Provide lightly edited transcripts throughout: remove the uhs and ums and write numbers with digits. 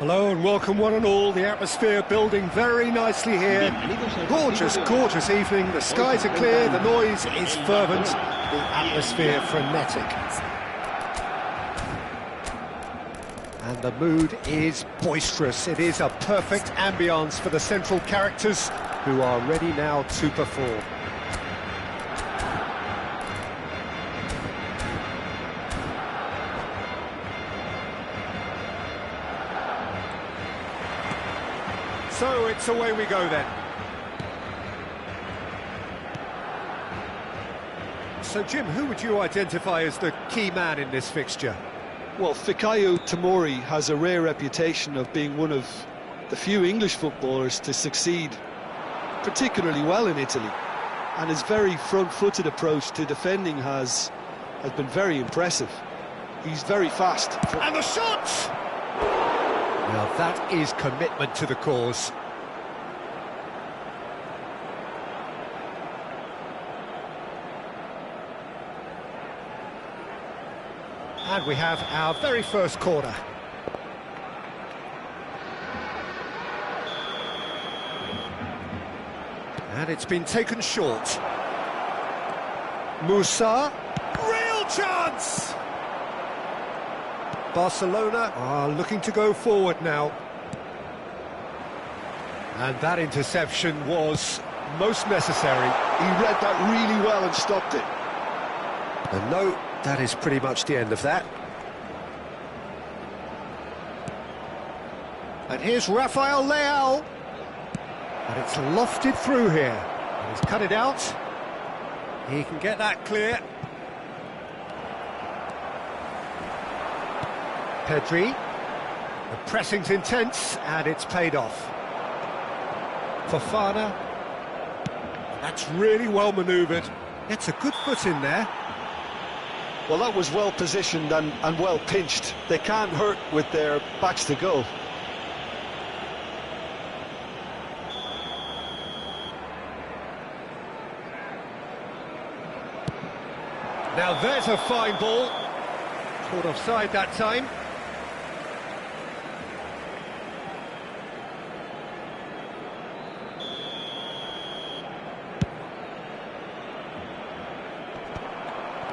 Hello and welcome one and all. The atmosphere building very nicely here. Gorgeous, gorgeous evening. The skies are clear, the noise is fervent, the atmosphere frenetic. And the mood is boisterous. It is a perfect ambience for the central characters who are ready now to perform. So it's away we go then. So Jim, who would you identify as the key man in this fixture? Well, Fikayo Tomori has a rare reputation of being one of the few English footballers to succeed particularly well in Italy, and his very front-footed approach to defending has been very impressive. He's very fast. And the shot! Now that is commitment to the cause. And we have our very first corner. And it's been taken short. Musa, real chance! Barcelona are looking to go forward now. And that interception was most necessary. He read that really well and stopped it. And no, that is pretty much the end of that. And here's Rafael Leao. And it's lofted through here. And he's cut it out. He can get that clear. Pedri. The pressing's intense, and it's paid off. Fofana. That's really well manoeuvred. Gets a good foot in there. Well, that was well positioned and well pinched. They can't hurt with their backs to goal. Now there's a fine ball. Caught offside that time.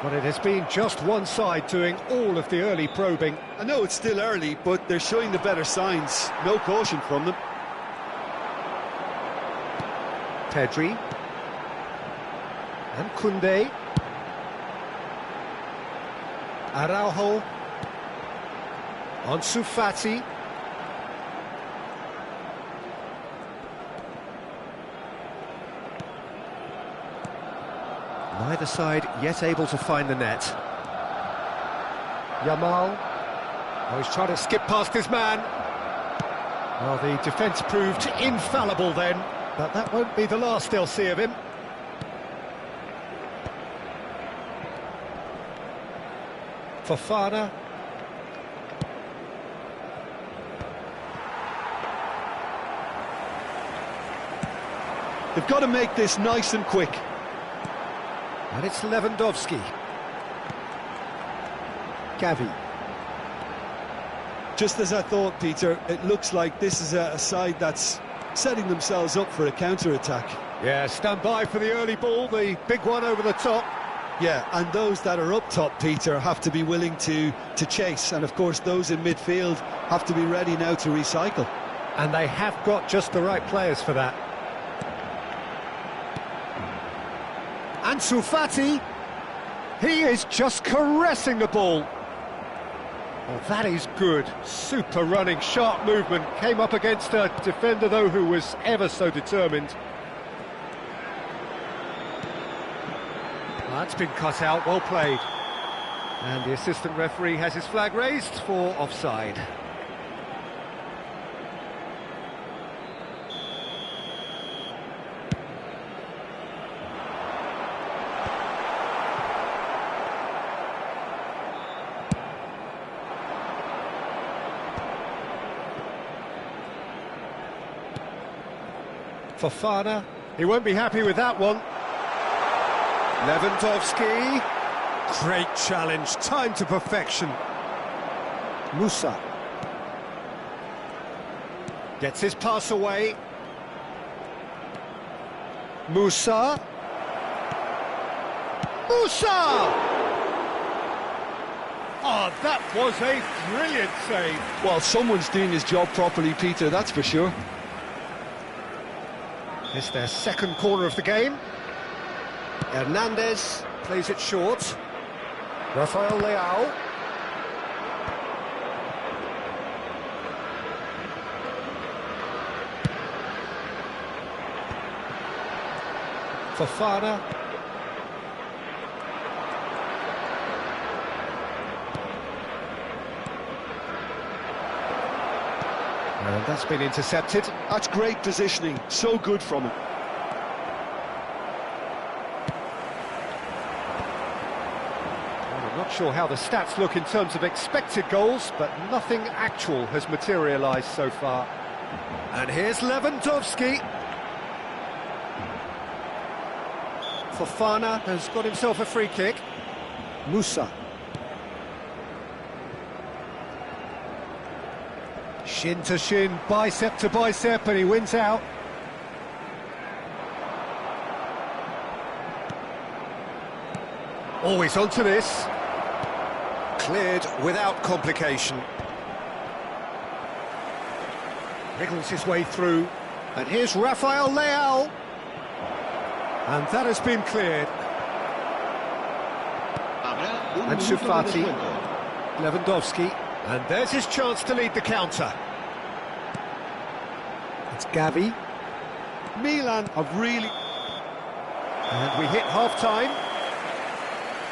But it has been just one side doing all of the early probing. I know it's still early, but they're showing the better signs. No caution from them. Pedri. And Koundé. Araujo. Ansu Fati. Neither side yet able to find the net. Yamal. Oh, he's trying to skip past his man. Well, the defence proved infallible then, but that won't be the last they'll see of him. Fofana. They've got to make this nice and quick. And it's Lewandowski. Gavi. Just as I thought, Peter, it looks like this is a side that's setting themselves up for a counter-attack. Yeah, stand by for the early ball, the big one over the top. Yeah, and those that are up top, Peter, have to be willing to chase. And, of course, those in midfield have to be ready now to recycle. And they have got just the right players for that. Ansu Fati, he is just caressing the ball. Well, that is good. Super running, sharp movement. Came up against a defender, though, who was ever so determined. That's been cut out, well played. And the assistant referee has his flag raised for offside. Fofana, he won't be happy with that one. Lewandowski, great challenge, time to perfection. Musa. Gets his pass away. Musa. Oh, that was a brilliant save. Well, someone's doing his job properly, Peter, that's for sure. It's their second corner of the game. Hernandez plays it short. Rafael Leao. Fofana. And that's been intercepted. That's great positioning, so good from him. Well, I'm not sure how the stats look in terms of expected goals, but nothing actual has materialised so far. And here's Lewandowski. Fofana has got himself a free kick. Musa. Shin to shin, bicep to bicep, and he wins out. Always onto this. Cleared without complication. Wriggles his way through. And here's Rafael Leao. And that has been cleared. Ansu Fati, Lewandowski, and there's his chance to lead the counter. It's Gavi. Milan have really... And we hit half-time.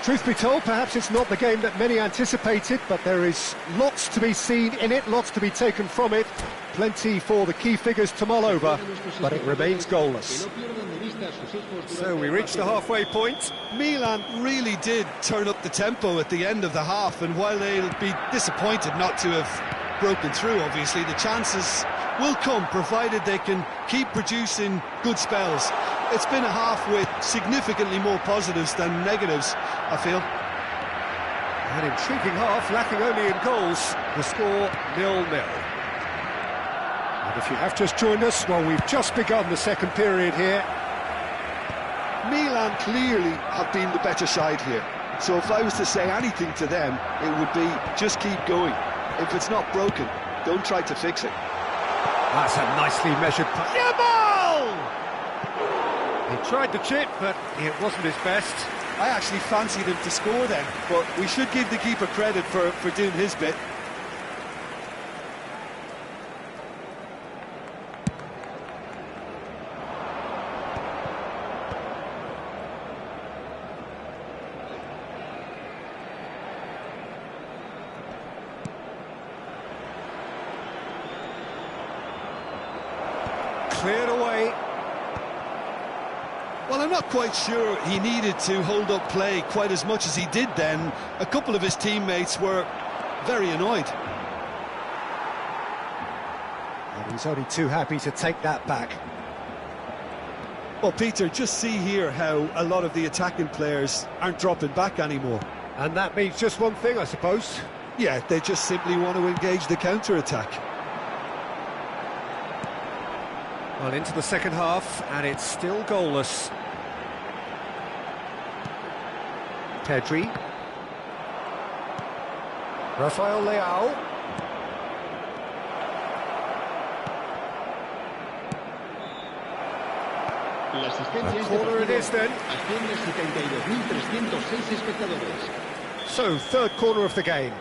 Truth be told, perhaps it's not the game that many anticipated, but there is lots to be seen in it, lots to be taken from it. Plenty for the key figures to mull over, but it remains goalless. So we reach the halfway point. Milan really did turn up the tempo at the end of the half, and while they'll be disappointed not to have broken through, obviously, the chances will come, provided they can keep producing good spells. It's been a half with significantly more positives than negatives, I feel. An intriguing half, lacking only in goals. The score 0-0. And if you have just joined us, well, we've just begun the second period here. Milan clearly have been the better side here. So if I was to say anything to them, it would be just keep going. If it's not broken, don't try to fix it. That's a nicely measured pass. Yamal! He tried the chip, but it wasn't his best. I actually fancied him to score then, but we should give the keeper credit for doing his bit. Cleared away. Well, I'm not quite sure he needed to hold up play quite as much as he did then. A couple of his teammates were very annoyed. And he's only too happy to take that back. Well, Peter, just see here how a lot of the attacking players aren't dropping back anymore. And that means just one thing, I suppose. Yeah, they just simply want to engage the counter-attack. Well, into the second half, and it's still goalless. Pedri. Rafael Leao. A corner it is then. So, third corner of the game.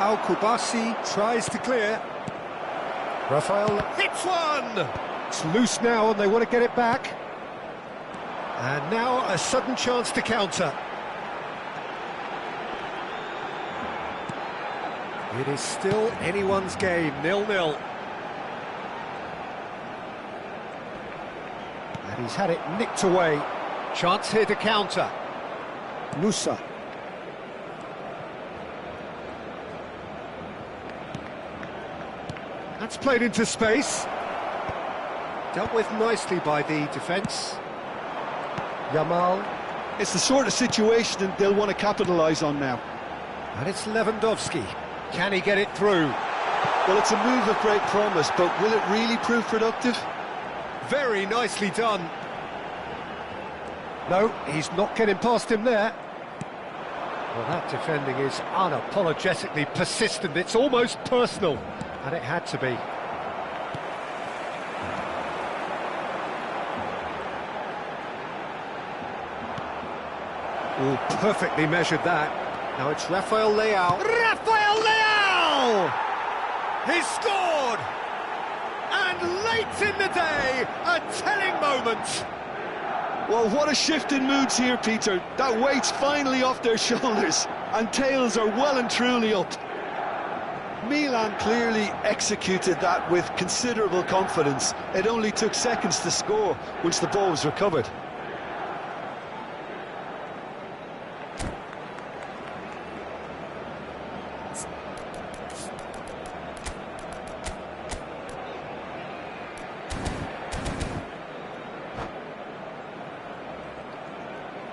Al-Kubasi tries to clear. Rafael hits one! It's loose now and they want to get it back. And now a sudden chance to counter. It is still anyone's game, 0-0. And he's had it nicked away. Chance here to counter. Musa. That's played into space. Dealt with nicely by the defence. Yamal. It's the sort of situation that they'll want to capitalise on now. And it's Lewandowski. Can he get it through? Well, it's a move of great promise, but will it really prove productive? Very nicely done. No, he's not getting past him there. Well, that defending is unapologetically persistent. It's almost personal, and it had to be. Oh, perfectly measured that. Now it's Rafael Leao. Rafael Leao! He scored! And late in the day, a telling moment. Well, what a shift in moods here, Peter. That weight's finally off their shoulders, and tails are well and truly up. Milan clearly executed that with considerable confidence. It only took seconds to score once the ball was recovered.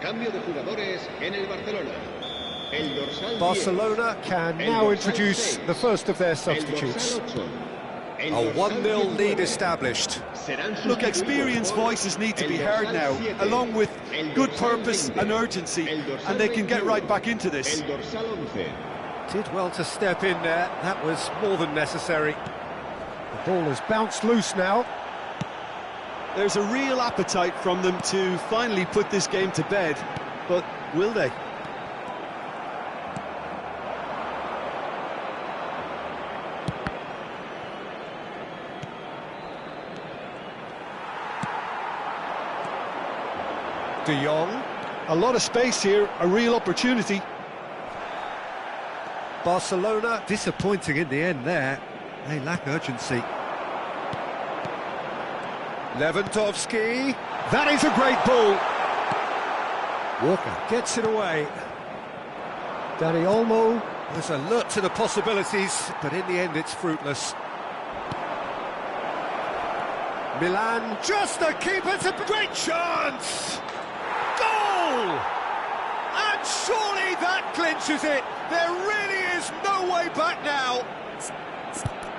Cambio de jugadores en el Barcelona. El dorsal Barcelona can now introduce the first of their substitutes. A 1-0 lead established. Look, experienced voices need to be heard now, along with good purpose and urgency, and they can get right back into this. Did well to step in there, that was more than necessary. The ball has bounced loose now. There's a real appetite from them to finally put this game to bed, but will they? De Jong. A lot of space here, a real opportunity. Barcelona disappointing in the end there. They lack urgency. Lewandowski. That is a great ball. Walker gets it away. Dani Olmo was alert to the possibilities, but in the end it's fruitless. Milan, just the keeper, it's a great chance! Goal! And surely that clinches it. There really is no way back now.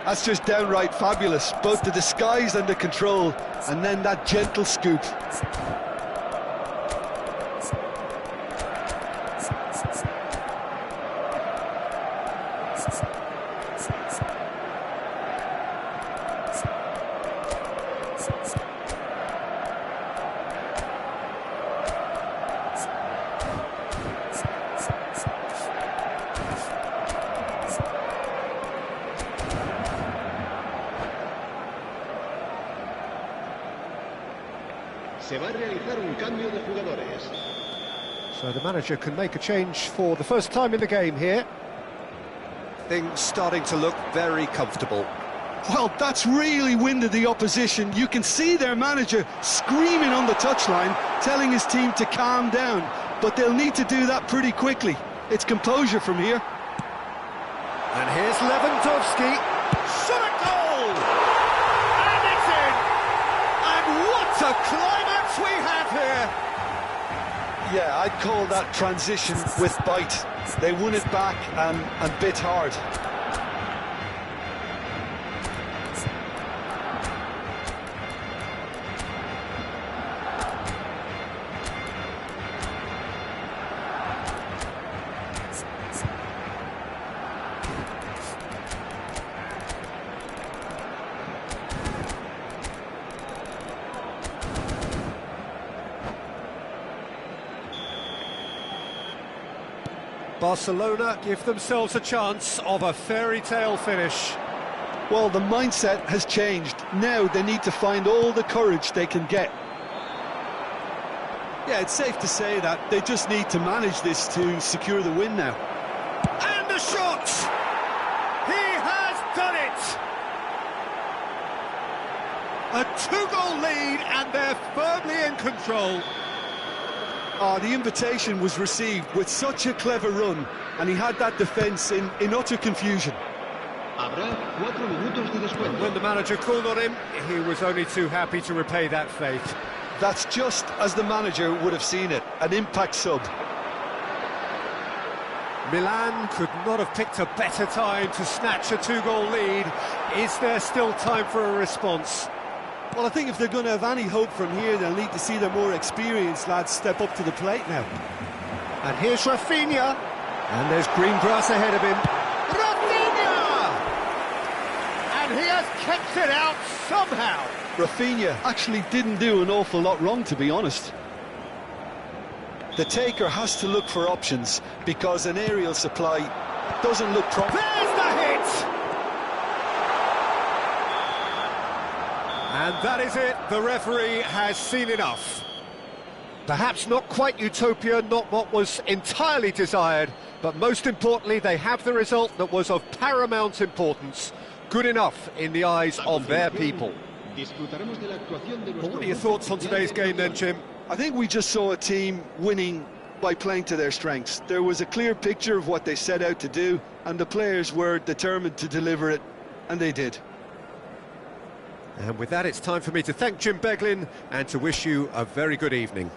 That's just downright fabulous, both the disguise and the control, and then that gentle scoop. Se va a realizar un cambio de jugadores. So the manager can make a change for the first time in the game here. Things starting to look very comfortable. Well, that's really winded the opposition. You can see their manager screaming on the touchline, telling his team to calm down, but they'll need to do that pretty quickly. It's composure from here. And here's Lewandowski. Shot a goal! And it's in! And what a climax we have here! Yeah, I'd call that transition with bite. They won it back and bit hard. Barcelona give themselves a chance of a fairy tale finish. Well, the mindset has changed. Now they need to find all the courage they can get. Yeah, it's safe to say that they just need to manage this to secure the win now. And the shot! He has done it! A two-goal lead and they're firmly in control. The invitation was received with such a clever run, and he had that defence in utter confusion. Habrá 4 minutos de descuento. When the manager called on him, he was only too happy to repay that faith. That's just as the manager would have seen it, an impact sub. Milan could not have picked a better time to snatch a two-goal lead. Is there still time for a response? Well, I think if they're going to have any hope from here, they'll need to see their more experienced lads step up to the plate now. And here's Rafinha. And there's green grass ahead of him. Rafinha! And he has kept it out somehow. Rafinha actually didn't do an awful lot wrong, to be honest. The taker has to look for options because an aerial supply doesn't look proper. There's the hit! And that is it. The referee has seen enough. Perhaps not quite utopia, not what was entirely desired, but most importantly, they have the result that was of paramount importance. Good enough in the eyes of their people. Well, what are your thoughts on today's game then, Jim? I think we just saw a team winning by playing to their strengths. There was a clear picture of what they set out to do, and the players were determined to deliver it, and they did. And with that, it's time for me to thank Jim Beglin and to wish you a very good evening.